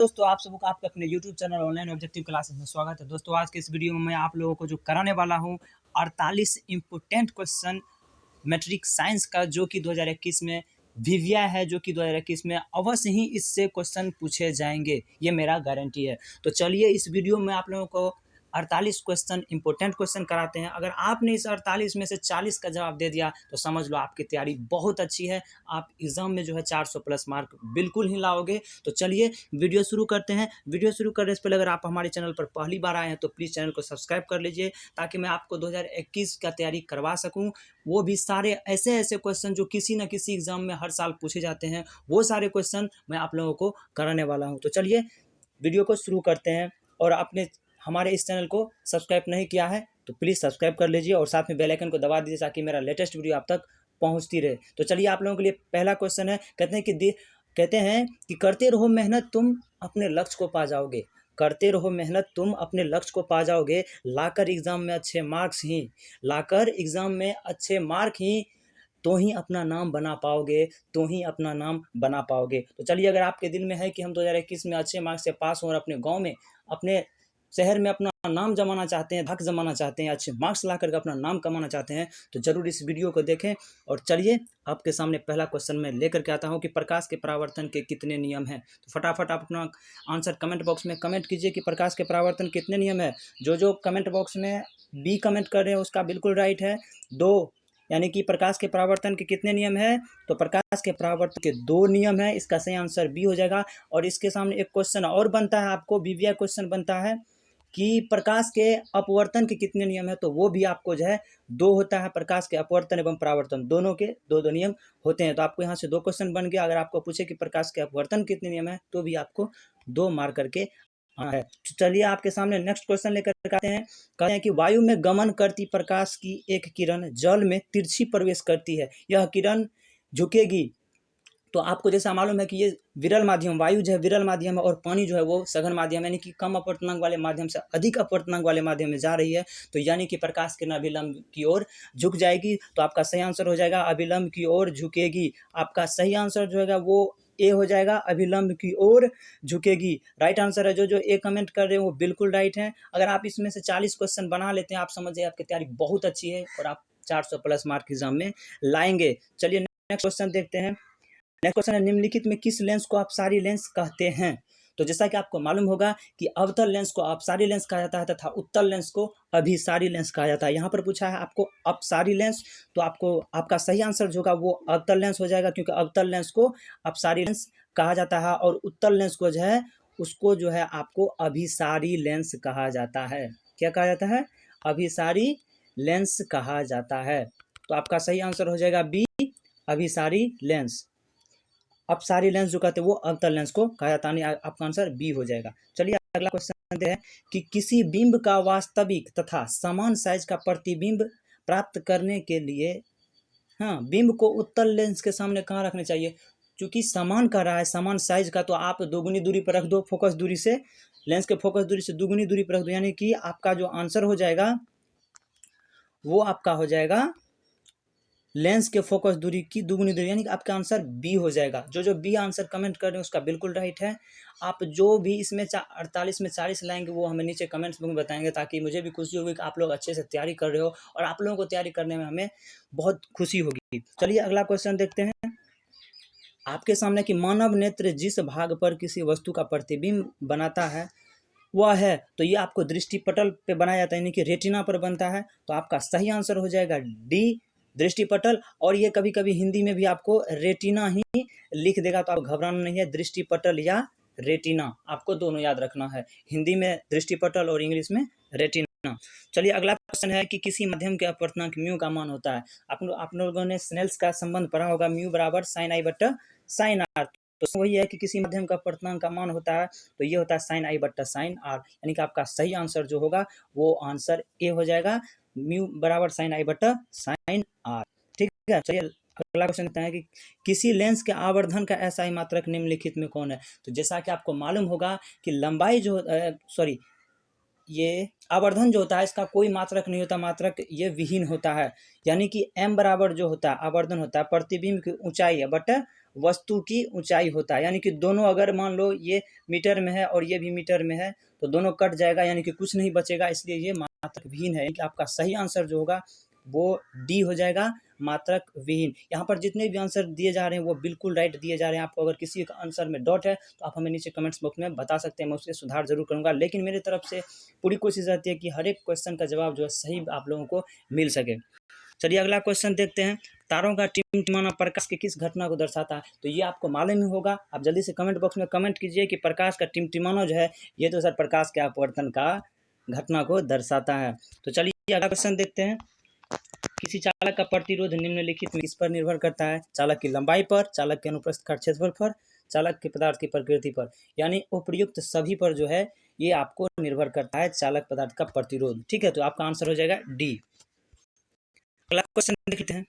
दोस्तों आप सबको आपके अपने YouTube channel online objective classes में स्वागत है। दोस्तों आज के इस वीडियो में मैं आप लोगों को जो कराने वाला हूं 48 इम्पोर्टेंट क्वेश्चन मैट्रिक साइंस का, जो कि 2021 में विविया है, जो कि 2021 में अवश्य ही इससे क्वेश्चन पूछे जाएंगे, ये मेरा गारंटी है। तो चलिए इस वीडियो में आप लोगों को 48 क्वेश्चन इंपॉर्टेंट क्वेश्चन कराते हैं। अगर आपने इस 48 में से 40 का जवाब दे दिया तो समझ लो आपकी तैयारी बहुत अच्छी है, आप एग्जाम में जो है 400 प्लस मार्क बिल्कुल ही लाओगे। तो चलिए वीडियो शुरू करते हैं। वीडियो शुरू करने से पहले अगर आप हमारे चैनल पर पहली बार आए हैं तो प्लीज़ चैनल को सब्सक्राइब कर लीजिए, ताकि मैं आपको 2021 का तैयारी करवा सकूँ। वो भी सारे ऐसे ऐसे क्वेश्चन जो किसी न किसी एग्जाम में हर साल पूछे जाते हैं, वो सारे क्वेश्चन मैं आप लोगों को कराने वाला हूँ। तो चलिए वीडियो को शुरू करते हैं। और आपने हमारे इस चैनल को सब्सक्राइब नहीं किया है तो प्लीज़ सब्सक्राइब कर लीजिए और साथ में बेल आइकन को दबा दीजिए, ताकि मेरा लेटेस्ट वीडियो आप तक पहुंचती रहे। तो चलिए आप लोगों के लिए पहला क्वेश्चन है। कहते हैं कि करते रहो मेहनत तुम अपने लक्ष्य को पा जाओगे। करते रहो मेहनत तुम अपने लक्ष्य को पा जाओगे, लाकर एग्जाम में अच्छे मार्क्स ही लाकर एग्जाम में अच्छे मार्क ही तो ही अपना नाम बना पाओगे, तो ही अपना नाम बना पाओगे। तो चलिए अगर आपके दिल में है कि हम 2021 में अच्छे मार्क्स से पास हों और अपने गांव में, अपने शहर में अपना नाम जमाना चाहते हैं, हक जमाना चाहते हैं, अच्छे मार्क्स ला करके अपना नाम कमाना चाहते हैं, तो जरूर इस वीडियो को देखें। और चलिए आपके सामने पहला क्वेश्चन मैं लेकर के आता हूं कि प्रकाश के परावर्तन के कितने नियम हैं। तो फटाफट आप अपना आंसर कमेंट बॉक्स में कमेंट कीजिए कि प्रकाश के परावर्तन कितने नियम है। जो कमेंट बॉक्स में बी कमेंट कर रहे हैं उसका बिल्कुल राइट है। दो, यानी कि प्रकाश के परावर्तन के कितने नियम है, तो प्रकाश के परावर्तन के 2 नियम है। इसका सही आंसर बी हो जाएगा। और इसके सामने एक क्वेश्चन और बनता है, आपको बीवीआई क्वेश्चन बनता है कि प्रकाश के अपवर्तन के कितने नियम है, तो वो भी आपको जो है 2 होता है। प्रकाश के अपवर्तन एवं परावर्तन दोनों के 2 नियम होते हैं। तो आपको यहाँ से 2 क्वेश्चन बन गया। अगर आपको पूछे कि प्रकाश के अपवर्तन कितने नियम है, तो भी आपको 2 मार्क करके आना है। चलिए आपके सामने नेक्स्ट क्वेश्चन लेकर आते हैं। कहते हैं कि वायु में गमन करती प्रकाश की एक किरण जल में तिरछी प्रवेश करती है, यह किरण झुकेगी। तो आपको जैसा मालूम है कि ये विरल माध्यम, वायु जो है विरल माध्यम है और पानी जो है वो सघन माध्यम, यानी कि कम अपवर्तनांक वाले माध्यम से अधिक अपवर्तनांक वाले माध्यम में जा रही है। तो यानी कि प्रकाश किरण अभिलंब की ओर झुक जाएगी। तो आपका सही आंसर हो जाएगा अभिलंब की ओर झुकेगी। आपका सही आंसर जो है वो ए हो जाएगा, अभिलंब की ओर झुकेगी। राइट आंसर है। जो ए कमेंट कर रहे हैं वो बिल्कुल राइट है। अगर आप इसमें से 40 क्वेश्चन बना लेते हैं, आप समझिए आपकी तैयारी बहुत अच्छी है और आप 400 प्लस मार्क एग्जाम में लाएंगे। चलिए नेक्स्ट क्वेश्चन देखते हैं। नेक्स्ट क्वेश्चन है, निम्नलिखित में किस लेंस को अपसारी लेंस कहते हैं। तो जैसा कि आपको मालूम होगा कि अवतल लेंस को अपसारी लेंस कहा जाता है तथा उत्तल लेंस को अभिसारी लेंस कहा जाता है। यहाँ पर पूछा है आपको अपसारी लेंस, तो आपको आपका सही आंसर जो होगा वो अवतल लेंस हो जाएगा, क्योंकि अवतल लेंस को अपसारी लेंस कहा जाता है और उत्तल लेंस को जो है उसको जो है आपको अभिसारी लेंस कहा जाता है। क्या कहा जाता है? अभिसारी लेंस कहा जाता है। तो आपका सही आंसर हो जाएगा बी, अभिसारी लेंस। अपसारी लेंस जो कहते हैं वो अवतल लेंस को कहा जाता है। आपका आंसर बी हो जाएगा। चलिए अगला क्वेश्चन है कि किसी बिंब का वास्तविक तथा समान साइज का प्रतिबिंब प्राप्त करने के लिए बिंब को उत्तल लेंस के सामने कहाँ रखने चाहिए। क्योंकि समान कर रहा है, समान साइज का, तो आप दोगुनी दूरी पर रख दो, फोकस दूरी से, लेंस के फोकस दूरी से दुगुनी दूरी पर रख दो, यानी कि आपका जो आंसर हो जाएगा वो आपका हो जाएगा लेंस के फोकस दूरी की दुगुनी दूरी, यानी कि आपका आंसर बी हो जाएगा। जो बी आंसर कमेंट कर रहे हैं उसका बिल्कुल राइट है। आप जो भी इसमें 48 में 40 लाएंगे वो हमें नीचे कमेंट्स में बताएंगे, ताकि मुझे भी खुशी होगी कि आप लोग अच्छे से तैयारी कर रहे हो और आप लोगों को तैयारी करने में हमें बहुत खुशी होगी। चलिए अगला क्वेश्चन देखते हैं आपके सामने कि मानव नेत्र जिस भाग पर किसी वस्तु का प्रतिबिंब बनाता है वह है, तो ये आपको दृष्टिपटल पे बनाया जाता है, यानी कि रेटिना पर बनता है। तो आपका सही आंसर हो जाएगा डी, दृष्टिपटल। और ये कभी कभी हिंदी में भी आपको रेटिना ही लिख देगा, तो आप घबराना नहीं है। दृष्टिपटल या रेटिना आपको दोनों याद रखना है, हिंदी में दृष्टिपटल और इंग्लिश में रेटिना। चलिए अगला क्वेश्चन है कि किसी माध्यम के अपवर्तनांक म्यू का मान होता है। आप लोगों ने स्नेल्स का संबंध पढ़ा होगा, म्यू बराबर साइन आई बट्टा साइन आर। तो वही है कि किसी माध्यम का अपवर्तनांक का मान होता है, तो ये होता है साइन आई बट्टा साइन आर, यानी कि आपका सही आंसर जो होगा वो आंसर ए हो जाएगा, म्यू बराबर साइन आई बट्टा साइन आर। ठीक है। चलिए अगला क्वेश्चन कहता है कि किसी लेंस के आवर्धन का एसआई मात्रक निम्नलिखित में कौन है। तो जैसा कि आपको मालूम होगा कि लंबाई जो ये आवर्धन जो होता है इसका कोई मात्रक नहीं होता, मात्रक ये विहीन होता है। यानी कि m बराबर जो होता है आवर्धन होता है प्रतिबिंब की ऊंचाई है बट वस्तु की ऊंचाई होता है। यानी कि दोनों अगर मान लो ये मीटर में है और ये भी मीटर में है तो दोनों कट जाएगा, यानी कि कुछ नहीं बचेगा, इसलिए ये मात्रक विहीन है। कि आपका सही आंसर जो होगा वो डी हो जाएगा, मात्रक विहीन। यहाँ पर जितने भी आंसर दिए जा रहे हैं वो बिल्कुल राइट दिए जा रहे हैं। आपको अगर किसी का आंसर में डाउट है तो आप हमें नीचे कमेंट्स बॉक्स में बता सकते हैं, मैं उससे सुधार जरूर करूँगा। लेकिन मेरी तरफ से पूरी कोशिश रहती है कि हर एक क्वेश्चन का जवाब जो है सही आप लोगों को मिल सके। चलिए अगला क्वेश्चन देखते हैं। तारों का टिमटिमाना प्रकाश की किस घटना को दर्शाता है? तो ये आपको मालूम ही होगा, आप जल्दी से कमेंट बॉक्स में कमेंट कीजिए कि प्रकाश का टिमटिमाना जो है ये तो सर प्रकाश के अपवर्तन का घटना को दर्शाता है। तो चलिए अगला क्वेश्चन देखते हैं। किसी चालक का प्रतिरोध निम्नलिखित में किस पर निर्भर करता है? चालक की लंबाई पर, चालक के अनुप्रस्थ का क्षेत्रफल पर, चालक के पदार्थ की प्रकृति पर। यानी उपर्युक्त सभी पर जो है ये आपको निर्भर करता है चालक पदार्थ का प्रतिरोध। ठीक है, तो आपका आंसर हो जाएगा डी। अगला क्वेश्चन देखते हैं।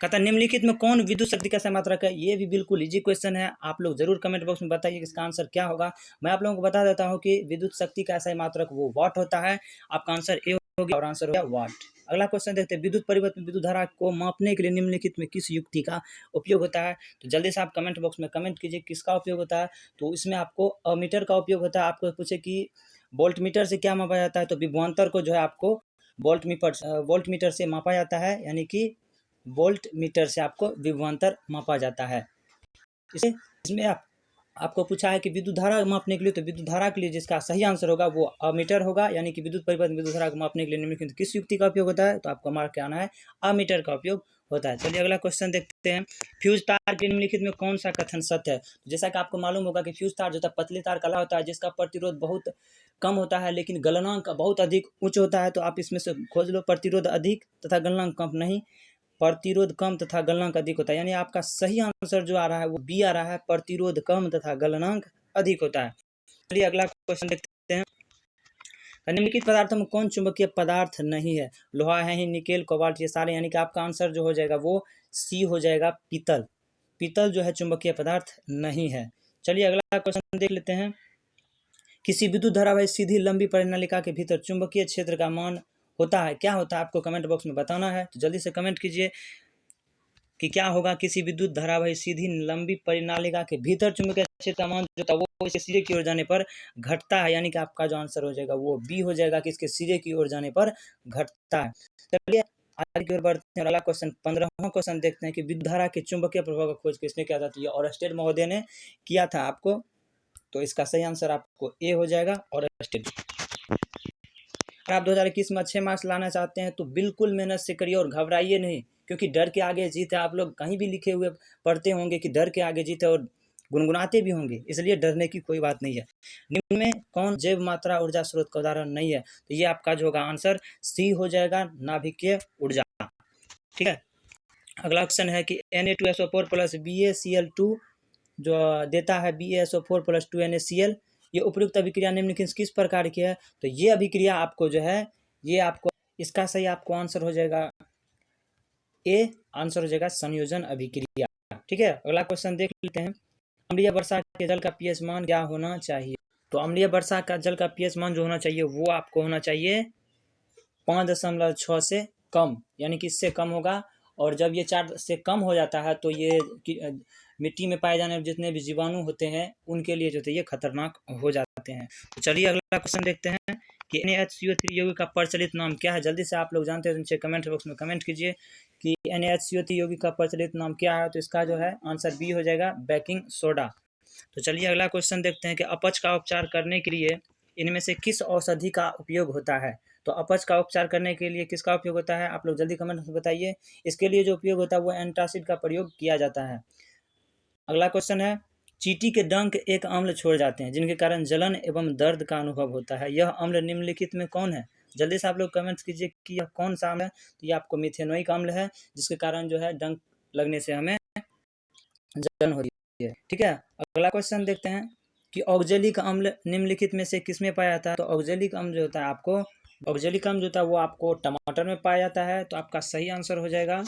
कहता निम्नलिखित में कौन विद्युत शक्ति का समात्रक है? ये भी बिल्कुल इजी क्वेश्चन है, आप लोग जरूर कमेंट बॉक्स में बताइए इसका आंसर क्या होगा। मैं आप लोगों को बता देता हूँ कि विद्युत शक्ति का समात्रक वो वाट होता है। आपका आंसर ए हो गया और आंसर हो गया वाट। अगला क्वेश्चन देखते हैं। विद्युत परिवर्तन विद्युत धारा को मापने के लिए निम्नलिखित में किस युक्ति का उपयोग होता है? तो जल्दी से आप कमेंट बॉक्स में कमेंट कीजिए किसका उपयोग होता है। तो इसमें आपको अमीटर का उपयोग होता है। आपको पूछे कि वोल्ट मीटर से क्या मापा जाता है, तो विभवांतर को जो है आपको वोल्ट मीटर से मापा जाता है, यानी कि वोल्ट मीटर से आपको विभवांतर मापा जाता है। इसमें आपको पूछा है कि विद्युत धारा मापने के लिए, तो विद्युत धारा के लिए जिसका सही आंसर होगा वो अमीटर होगा। यानी कि विद्युत परिवर्तन विद्युत धारा को मापने के लिए निम्नलिखित किस युक्ति का उपयोग होता है? तो आपको मार्क आना है अमीटर का उपयोग होता है। चलिए अगला क्वेश्चन देखते हैं। फ्यूज तार के निम्नलिखित में कौन सा कथन सत्य है? जैसा कि आपको मालूम होगा कि फ्यूज तार जो होता है पतले तार काला होता है, जिसका प्रतिरोध बहुत कम होता है लेकिन गलनांक बहुत अधिक उच्च होता है। तो आप इसमें से खोज लो, प्रतिरोध अधिक तथा गलनांक कम नहीं, प्रतिरोध कम तथा गलनांक अधिक होता है। यानी आपका सही आंसर जो आ रहा है वो बी आ रहा है, प्रतिरोध कम तथा गलनांक अधिक होता है। चलिए अगला क्वेश्चन देखते हैं। निम्नलिखित पदार्थों में कौन चुंबकीय पदार्थ नहीं है? लोहा है ही, निकेल, कोबाल्ट, ये सारे। यानी कि आपका आंसर जो हो जाएगा वो सी हो जाएगा, पीतल। पीतल जो है चुंबकीय पदार्थ नहीं है। चलिए अगला क्वेश्चन देख लेते हैं। किसी विद्युत धारावाही सीधी लंबी परिनालिका के भीतर चुंबकीय क्षेत्र का मान होता है, क्या होता है? आपको कमेंट बॉक्स में बताना है, तो जल्दी से कमेंट कीजिए कि क्या होगा। किसी विद्युत धारावाही सीधी लंबी परिनालिका के भीतर चुंबकीय क्षेत्र का मान जो था वो इसके सिरे की ओर जाने पर घटता है। यानी कि आपका जो आंसर हो जाएगा वो बी हो जाएगा कि इसके सिरे की ओर जाने पर घटता है। चलिए आगे की ओर बढ़ते हैं। अगला क्वेश्चन 15वां क्वेश्चन देखते हैं कि विद्युत धारा के चुंबकीय प्रभाव का खोज किसने किया था? तो ये ऑरस्टेड महोदय ने किया था आपको, तो इसका सही आंसर आपको ए हो जाएगा, ऑरस्टेड। अगर आप 2021 में अच्छे मार्क्स लाना चाहते हैं तो बिल्कुल मेहनत से करिए और घबराइए नहीं, क्योंकि डर के आगे जीत है। आप लोग कहीं भी लिखे हुए पढ़ते होंगे कि डर के आगे जीत है और गुनगुनाते भी होंगे, इसलिए डरने की कोई बात नहीं है। निम्न में कौन जैव मात्रा ऊर्जा स्रोत का उदाहरण नहीं है? तो ये आपका जो होगा आंसर सी हो जाएगा, नाभिकीय ऊर्जा। ठीक है, अगला क्वेश्चन है कि Na2SO4 प्लस BaCl2 जो देता है BaSO4 प्लस 2NaCl, ये उपयुक्त अभिक्रिया निम्नलिखित किस प्रकार की है? तो ये अभिक्रिया आपको जो है ये आपको इसका सही आपको आंसर हो जाएगा ए, आंसर हो जाएगा संयोजन अभिक्रिया। ठीक है, अगला क्वेश्चन देख लेते हैं। अम्लीय वर्षा के जल का पीएच मान क्या होना चाहिए? तो अम्लीय वर्षा का जल का पीएच मान जो होना चाहिए वो आपको होना चाहिए 5.6 से कम, यानी कि इससे कम होगा। और जब ये 4 से कम हो जाता है तो ये मिट्टी में पाए जाने वाले जितने भी जीवाणु होते हैं उनके लिए जो ये खतरनाक हो जाते हैं। तो चलिए अगला क्वेश्चन देखते हैं कि NaHCO3 यौगिक का प्रचलित नाम क्या है? जल्दी से आप लोग जानते हैं तो नीचे कमेंट बॉक्स में कमेंट कीजिए कि NaHCO3 यौगिक का प्रचलित नाम क्या है। तो इसका जो है आंसर बी हो जाएगा, बेकिंग सोडा। तो चलिए अगला क्वेश्चन देखते हैं कि अपच का उपचार करने के लिए इनमें से किस औषधि का उपयोग होता है? तो अपच का उपचार करने के लिए किसका उपयोग होता है? आप लोग जल्दी कमेंट में बताइए। इसके लिए जो उपयोग होता है वो एंटासिड का प्रयोग किया जाता है। अगला क्वेश्चन है, चींटी के डंक एक अम्ल छोड़ जाते हैं जिनके कारण जलन एवं दर्द का अनुभव होता है, यह अम्ल निम्नलिखित में कौन है? जल्दी से आप लोग कमेंट्स कीजिए कि यह कौन सा अम्ल है। तो ये आपको मिथेनोइक अम्ल है, जिसके कारण जो है डंक लगने से हमें जलन हो रही है। ठीक है, अगला क्वेश्चन देखते हैं कि ऑक्जेलिक अम्ल निम्नलिखित में से किसमें पाया जाता है? तो ऑक्जेलिक अम्ल जो होता है आपको ऑक्जेलिक अम्ल जो होता है वो आपको टमाटर में पाया जाता है। तो आपका सही आंसर हो जाएगा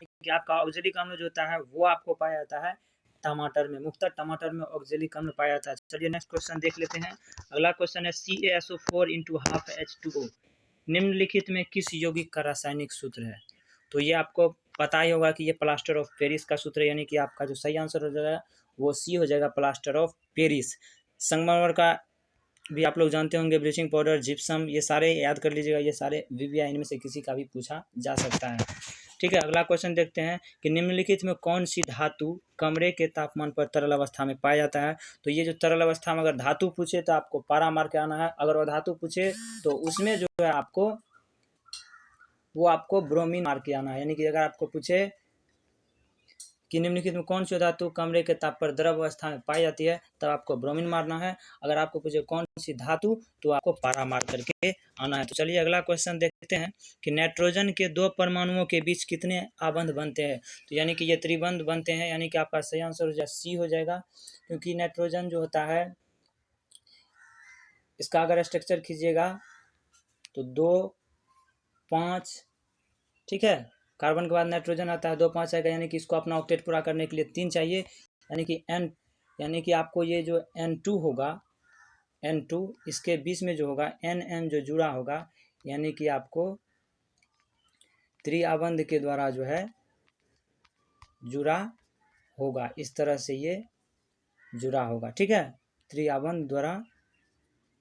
कि आपका ऑक्जेलिक अम्ल जो होता है वो आपको पाया जाता है टमाटर में, मुख्यतः टमाटर में ऑक्जेलिक अम्ल पाया जाता है। चलिए नेक्स्ट क्वेश्चन देख लेते हैं। अगला क्वेश्चन है CaSO4 × ½ H2O निम्नलिखित में किस यौगिक का रासायनिक सूत्र है? तो ये आपको पता ही होगा कि ये प्लास्टर ऑफ पेरिस का सूत्र है, यानी कि आपका जो सही आंसर हो जाएगा वो सी हो जाएगा, प्लास्टर ऑफ पेरिस। संगमरमर का भी आप लोग जानते होंगे, ब्लीचिंग पाउडर, जिप्सम, ये सारे याद कर लीजिएगा, ये सारे विविया इनमें से किसी का भी पूछा जा सकता है। ठीक है, अगला क्वेश्चन देखते हैं कि निम्नलिखित में कौन सी धातु कमरे के तापमान पर तरल अवस्था में पाया जाता है। तो ये जो तरल अवस्था में अगर धातु पूछे तो आपको पारा मार के आना है, अगर वो धातु पूछे तो उसमें जो है आपको ब्रोमीन मार के आना है। यानी कि अगर आपको पूछे कि निम्नलिखित में कौन सी धातु कमरे के ताप पर द्रव अवस्था में पाई जाती है, तब आपको ब्रोमीन मारना है। अगर आपको पूछे कौन सी धातु, तो आपको पारा मार करके आना है। तो चलिए अगला क्वेश्चन देखते हैं कि नाइट्रोजन के दो परमाणुओं के बीच कितने आबंध बनते हैं। तो यानी कि ये त्रिबंध बनते हैं, यानी कि आपका सही आंसर हो जाए सी हो जाएगा, क्योंकि नाइट्रोजन जो होता है इसका अगर स्ट्रक्चर खींचिएगा तो 2, 5, ठीक है, कार्बन के बाद नाइट्रोजन आता है, 2, 5 आएगा, यानी कि इसको अपना ऑक्टेट पूरा करने के लिए 3 चाहिए, यानी कि आपको ये जो N2 होगा, N2 इसके बीच में जो होगा NN जो जुड़ा होगा, यानी कि आपको त्रिआबंध के द्वारा जो है जुड़ा होगा, इस तरह से ये जुड़ा होगा। ठीक है, त्रिआबंध द्वारा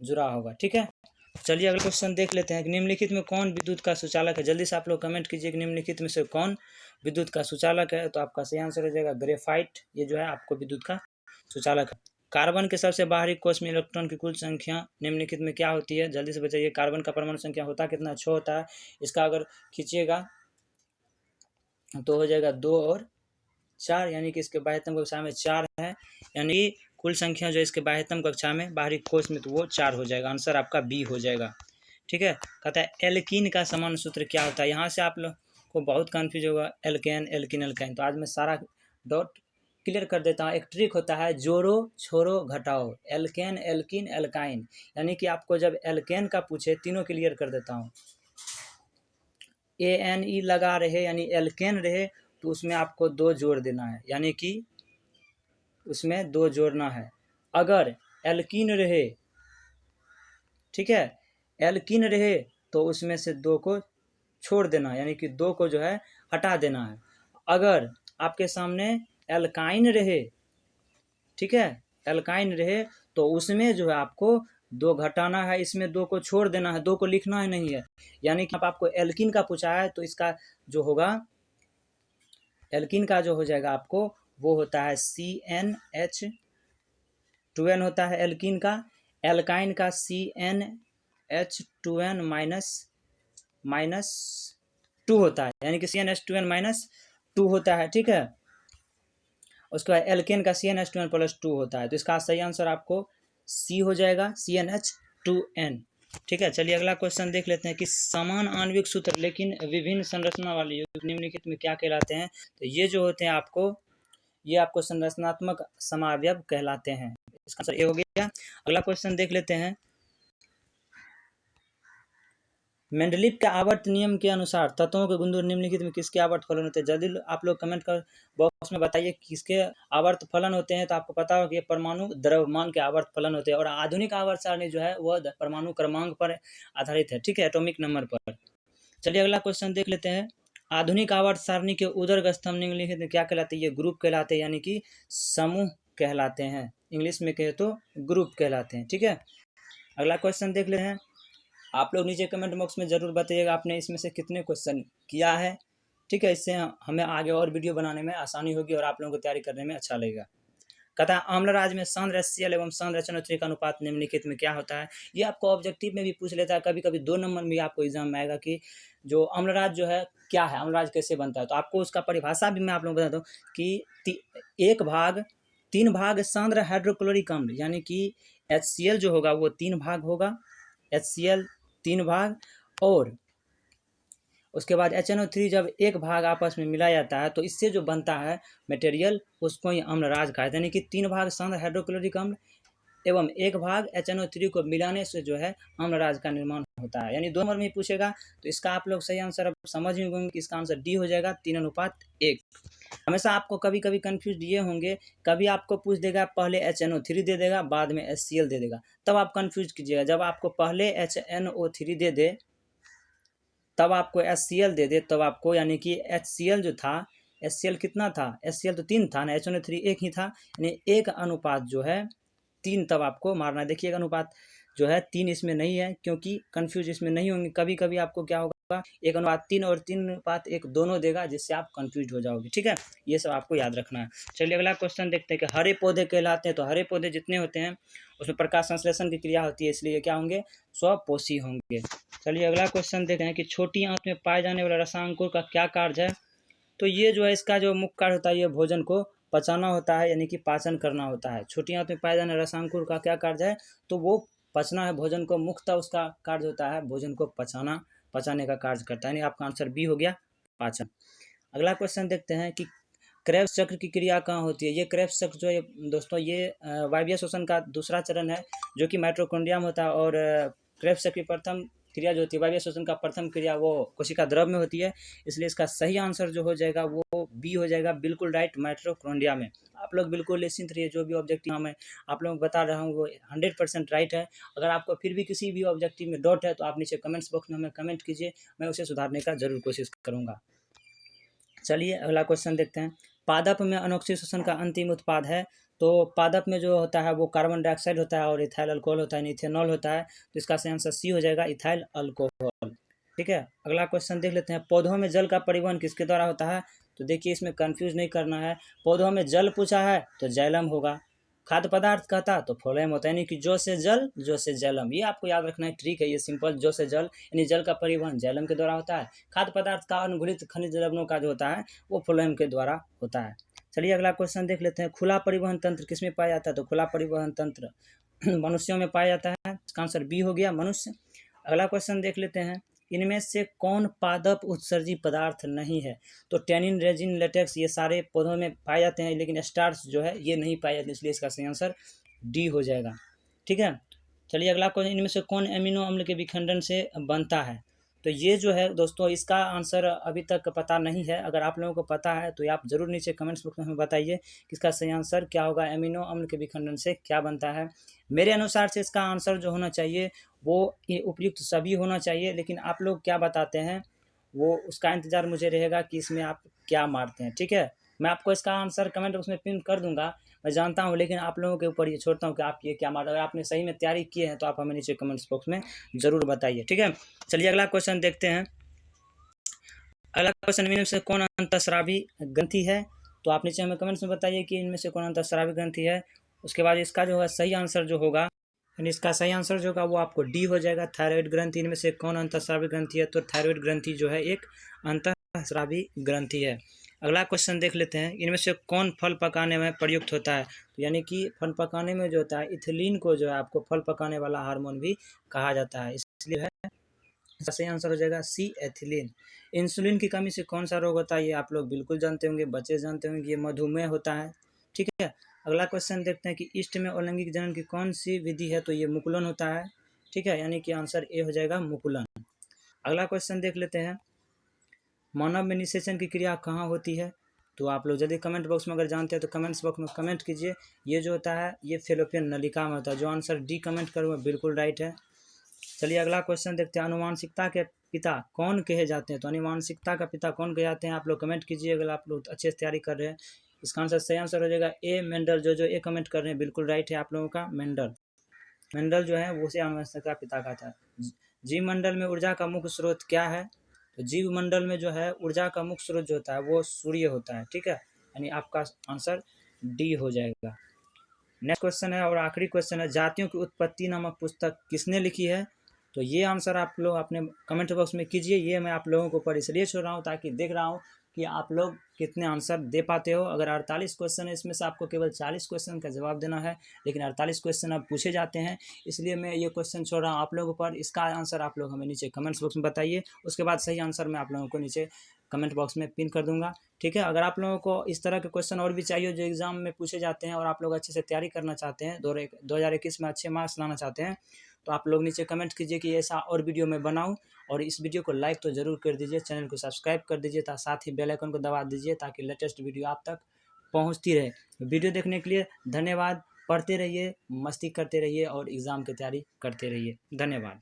जुड़ा होगा। ठीक है, चलिए अगला क्वेश्चन देख लेते हैं कि निम्नलिखित में कौन विद्युत का सुचालक है। जल्दी से आप लोग कमेंट कीजिए कि निम्नलिखित में से कौन विद्युत का सुचालक है। तो आपका सही आंसर हो जाएगा ग्रेफाइट, ये जो है आपको विद्युत का सुचालक है। कार्बन के सबसे बाहरी कोश में इलेक्ट्रॉन की कुल संख्या निम्नलिखित में क्या होती है। जल्दी से बताइए, कार्बन का परमाणु संख्या होता कितना, 6 होता है। इसका अगर खींचिएगा तो हो जाएगा 2 और 4, यानी कि इसके बाह्यतम कक्षा में 4 है, यानी कुल संख्या जो इसके बाह्यतम कक्षा में बाहरी कोश में तो वो 4 हो जाएगा। आंसर आपका बी हो जाएगा। ठीक है, कहता है एल्कीन का समान सूत्र क्या होता है। यहाँ से आप लोग को बहुत कन्फ्यूज होगा, एल्केन एल्किन एल्काइन। तो आज मैं सारा डॉट क्लियर कर देता हूँ। एक ट्रिक होता है, जोड़ो छोड़ो घटाओ, एल्केन एल्किन एल्काइन, यानी कि आपको जब एल्केन का पूछे, तीनों क्लियर कर देता हूँ, ANE लगा रहे यानी एल्केन रहे तो उसमें आपको 2 जोड़ देना है, यानी कि उसमें 2 जोड़ना है। अगर एल्कीन रहे, ठीक है, एल्कीन रहे तो उसमें से 2 को छोड़ देना है, यानी कि 2 को जो है हटा देना है। अगर आपके सामने एल्काइन रहे, ठीक है, एल्काइन रहे तो उसमें जो है आपको 2 घटाना है, इसमें 2 को छोड़ देना है, 2 को लिखना ही नहीं है। यानी कि आपको एल्किन का पूछा है तो इसका जो होगा, एल्किन का जो हो जाएगा आपको वो होता है CnH2n होता है एल्किन का। एल्काइन का CnH2n -2 होता है, यानी कि CnH2n -2 होता है। ठीक है, उसके बाद एल्केन का CnH2n +2 होता है। तो इसका सही आंसर आपको सी हो जाएगा, CnH2n। ठीक है, चलिए अगला क्वेश्चन देख लेते हैं कि समान आणविक सूत्र लेकिन विभिन्न संरचना वाले यौगिक निम्नलिखित में क्या कहलाते हैं। तो ये जो होते हैं ये आपको संरचनात्मक समावयव कहलाते हैं। इसका आंसर ए हो गया। अगला क्वेश्चन देख लेते हैं, मेंडलीव के आवर्त नियम के अनुसार तत्वों के गुणधर्म निम्नलिखित में किसके आवर्त फलन होते हैं। जल्दी आप लोग कमेंट कर बॉक्स में बताइए किसके आवर्त फलन होते हैं। तो आपको पता होगा कि ये परमाणु द्रव्यमान के आवर्त फलन होते हैं, और आधुनिक आवर्त सारणी जो है वह परमाणु क्रमांक पर आधारित है, ठीक है, एटॉमिक नंबर पर। चलिए अगला क्वेश्चन देख लेते हैं, आधुनिक आवर्त सारणी के उदर्ग स्तंभ निम्नलिखित में क्या कहलाते हैं। ये ग्रुप कहलाते हैं, यानी कि समूह कहलाते हैं, इंग्लिश में कहे तो ग्रुप कहलाते हैं। ठीक है, अगला क्वेश्चन देख लेते हैं। आप लोग नीचे कमेंट बॉक्स में ज़रूर बताइएगा आपने इसमें से कितने क्वेश्चन किया है। ठीक है, इससे हमें आगे और वीडियो बनाने में आसानी होगी और आप लोगों को तैयारी करने में अच्छा लगेगा। कहता है अम्लराज में सांद्र HCl एवं सांद्र HNO3 का अनुपात निम्नलिखित में क्या होता है। ये आपको ऑब्जेक्टिव में भी पूछ लेता है, कभी कभी 2 नंबर में भी आपको एग्जाम में आएगा कि जो अम्लराज जो है क्या है, अम्लराज कैसे बनता है। तो आपको उसका परिभाषा भी मैं आप लोगों को बताता हूँ कि 3 भाग सांद्र हाइड्रोक्लोरिक अम्ल, यानी कि HCl जो होगा वो 3 भाग होगा, HCl 3 भाग, और उसके बाद HNO3 जब 1 भाग आपस में मिला जाता है तो इससे जो बनता है मटेरियल उसको ही अम्लराज कहा जाता है। यानी कि 3 भाग सांद्र हाइड्रोक्लोरिक अम्ल एवं 1 भाग HNO3 को मिलाने से जो है अम्लराज का निर्माण होता है। यानी 2 नंबर में पूछेगा तो इसका आप लोग सही आंसर अब समझ ही होंगे कि इसका आंसर डी हो जाएगा, 3:1। हमेशा आपको कभी कभी कन्फ्यूज ये होंगे, कभी आपको पूछ देगा पहले HNO3 दे देगा बाद में HCl दे देगा, तब आप कन्फ्यूज कीजिएगा। जब आपको पहले HNO3 दे दे तब आपको HCl दे दे, तब आपको यानी कि HCl जो था, HCl कितना था, HCl तो 3 था ना, HNO3 1 ही था, यानी 1 अनुपात जो है 3 तब आपको मारना है। देखिए अनुपात जो है 3 इसमें नहीं है, क्योंकि कन्फ्यूज इसमें नहीं होंगे। कभी कभी आपको क्या होगा 1:3 और 3:1 दोनों देगा, जिससे आप कंफ्यूज हो जाओगे। ठीक है, ये सब आपको याद रखना है। चलिए अगला क्वेश्चन देखते हैं कि हरे पौधे कहलाते हैं। तो हरे पौधे जितने होते हैं उसमें प्रकाश संश्लेषण की क्रिया होती है, इसलिए क्या होंगे, स्वपोषी होंगे। चलिए अगला क्वेश्चन देखते हैं कि छोटी आंत में पाए जाने वाला रसांकुर का क्या कार्य है। तो ये जो है इसका जो मुख्य कार्य होता है, ये भोजन को पचाना होता है, यानी कि पाचन करना होता है। छोटी आंत में पाए जाने रसांकुर का क्या कार्य है, तो वो पचना है भोजन को, मुख्यतः उसका कार्य होता है भोजन को पचाना, पचाने का कार्य करता है। यानी आपका आंसर बी हो गया, पाचन। अगला क्वेश्चन देखते हैं कि क्रेब्स चक्र की क्रिया कहाँ होती है। ये क्रेब्स चक्र जो है दोस्तों, ये वायवीय श्वसन का दूसरा चरण है, जो कि माइटोकॉन्ड्रिया में होता है। और क्रेब्स चक्र की प्रथम क्रिया जो होती है, वायवीय श्वसन का प्रथम क्रिया वो कोशिका द्रव में होती है, इसलिए इसका सही आंसर जो हो जाएगा वो बी हो जाएगा, बिल्कुल राइट, माइटोकॉन्ड्रिया में। आप लोग बिल्कुल निश्चिंत रहिए, जो भी ऑब्जेक्टिव मैं आप लोगों को बता रहा हूँ वो 100% राइट है। अगर आपको फिर भी किसी भी ऑब्जेक्टिव में डाउट है तो आप नीचे कमेंट्स बॉक्स में हमें कमेंट कीजिए, मैं उसे सुधारने का जरूर कोशिश करूँगा। चलिए अगला क्वेश्चन देखते हैं। पादप में अनोक्सिक श्वसन का अंतिम उत्पाद है। तो पादप में जो होता है वो कार्बन डाइऑक्साइड होता है और इथाइल अल्कोहल होता है, इथेनॉल होता है। तो इसका सही आंसर सी हो जाएगा, इथाइल अल्कोहल। ठीक है, अगला क्वेश्चन देख लेते हैं। पौधों में जल का परिवहन किसके द्वारा होता है। तो देखिए इसमें कंफ्यूज नहीं करना है, पौधों में जल पूछा है तो जैलम होगा, खाद्य पदार्थ कहता तो फ्लोएम होता है, यानी कि जो से जल जो से जैलम। ये आपको याद रखना है, ट्रिक है ये सिंपल। जो से जल यानी जल का परिवहन जैलम के द्वारा होता है, खाद्य पदार्थ का अनुघुलित खनिज लवणों का जो होता है वो फ्लोएम के द्वारा होता है। चलिए अगला क्वेश्चन देख लेते हैं। खुला परिवहन तंत्र किसमें पाया जाता है। तो खुला परिवहन तंत्र मनुष्यों में पाया जाता है, इसका आंसर बी हो गया, मनुष्य। अगला क्वेश्चन देख लेते हैं। इनमें से कौन पादप उत्सर्जी पदार्थ नहीं है। तो टेनिन, रेजिन, लेटेक्स ये सारे पौधों में पाए जाते हैं, लेकिन स्टार्च जो है ये नहीं पाए जाते, इसलिए इसका सही आंसर डी हो जाएगा। ठीक है, चलिए अगला क्वेश्चन। इनमें से कौन एमिनो अम्ल के विखंडन से बनता है। तो ये जो है दोस्तों इसका आंसर अभी तक पता नहीं है। अगर आप लोगों को पता है तो आप जरूर नीचे कमेंट्स बॉक्स में हमें बताइए कि इसका सही आंसर क्या होगा, एमिनो अम्ल के विखंडन से क्या बनता है। मेरे अनुसार से इसका आंसर जो होना चाहिए वो ये उपयुक्त सभी होना चाहिए, लेकिन आप लोग क्या बताते हैं वो उसका इंतजार मुझे रहेगा कि इसमें आप क्या मारते हैं। ठीक है, मैं आपको इसका आंसर कमेंट बॉक्स में पिन कर दूंगा, मैं जानता हूँ, लेकिन आप लोगों के ऊपर ये छोड़ता हूँ कि आप ये क्या मारते हैं। अगर आपने सही में तैयारी की है तो आप हमें नीचे कमेंट्स बॉक्स में जरूर बताइए। ठीक है, चलिए अगला क्वेश्चन देखते हैं। अगला क्वेश्चन, इनमें से कौन अंतःस्रावी ग्रंथि है। तो आप नीचे हमें कमेंट्स में बताइए कि इनमें से कौन अंतःस्रावी ग्रंथि है। उसके बाद इसका जो है सही आंसर जो होगा, यानी इसका सही आंसर जो होगा वो आपको डी हो जाएगा, थायराइड ग्रंथि। इनमें से कौन अंतःस्रावी ग्रंथि है। तो थायराइड ग्रंथि जो है एक अंतःस्रावी ग्रंथि है। अगला क्वेश्चन देख लेते हैं। इनमें से कौन फल पकाने में प्रयुक्त होता है। तो यानी कि फल पकाने में जो होता है इथिलीन को जो है आपको फल पकाने वाला हार्मोन भी कहा जाता है, इसलिए है इसका सही आंसर हो जाएगा सी, एथिलीन। इंसुलिन की कमी से कौन सा रोग होता है। ये आप लोग बिल्कुल जानते होंगे, बच्चे जानते होंगे, ये मधुमेह होता है। ठीक है, अगला क्वेश्चन देखते हैं कि ईस्ट में अलैंगिक जनन की कौन सी विधि है। तो ये मुकुलन होता है। ठीक है, यानी कि आंसर ए हो जाएगा, मुकुलन। अगला क्वेश्चन देख लेते हैं। मानव में निषेचन की क्रिया कहाँ होती है। तो आप लोग यदि कमेंट बॉक्स में अगर जानते हैं तो कमेंट्स बॉक्स में कमेंट कीजिए। ये जो होता है ये फेलोपियन नलिका में होता है। जो आंसर डी कमेंट करूँगा बिल्कुल राइट है। चलिए अगला क्वेश्चन देखते हैं। अनुवांशिकता के पिता कौन कहे जाते हैं। तो अनुवांशिकता का पिता कौन कहे जाते हैं, आप लोग कमेंट कीजिए अगर आप लोग अच्छे से तैयारी कर रहे हैं। इसका आंसर सही आंसर हो जाएगा ए, मेंडल। जो ए कमेंट कर रहे हैं बिल्कुल राइट है आप लोगों का, मेंडल। मेंडल जो है वो से अनुवांशिकता का पिता का था। जीव मंडल में ऊर्जा का मुख्य स्रोत क्या है। तो जीव मंडल में जो है ऊर्जा का मुख्य स्रोत जो होता है वो सूर्य होता है। ठीक है, यानी आपका आंसर डी हो जाएगा। नेक्स्ट क्वेश्चन है और आखिरी क्वेश्चन है। जातियों की उत्पत्ति नामक पुस्तक किसने लिखी है। तो ये आंसर आप लोग अपने कमेंट बॉक्स में कीजिए। ये मैं आप लोगों को ऊपर इसलिए छोड़ रहा हूँ ताकि देख रहा हूँ कि आप लोग कितने आंसर दे पाते हो। अगर 48 क्वेश्चन है इसमें से आपको केवल 40 क्वेश्चन का जवाब देना है, लेकिन 48 क्वेश्चन अब पूछे जाते हैं, इसलिए मैं ये क्वेश्चन छोड़ रहा हूँ आप लोगों पर। इसका आंसर आप लोग हमें नीचे कमेंट्स बॉक्स में बताइए, उसके बाद सही आंसर मैं आप लोगों को नीचे कमेंट बॉक्स में पिन कर दूंगा। ठीक है, अगर आप लोगों को इस तरह के क्वेश्चन और भी चाहिए जो एग्जाम में पूछे जाते हैं और आप लोग अच्छे से तैयारी करना चाहते हैं, 2021 में अच्छे मार्क्स लाना चाहते हैं, तो आप लोग नीचे कमेंट कीजिए कि ऐसा और वीडियो मैं बनाऊं। और इस वीडियो को लाइक तो ज़रूर कर दीजिए, चैनल को सब्सक्राइब कर दीजिए, साथ ही बेल आइकन को दबा दीजिए ताकि लेटेस्ट वीडियो आप तक पहुंचती रहे। वीडियो देखने के लिए धन्यवाद। पढ़ते रहिए, मस्ती करते रहिए और एग्ज़ाम की तैयारी करते रहिए। धन्यवाद।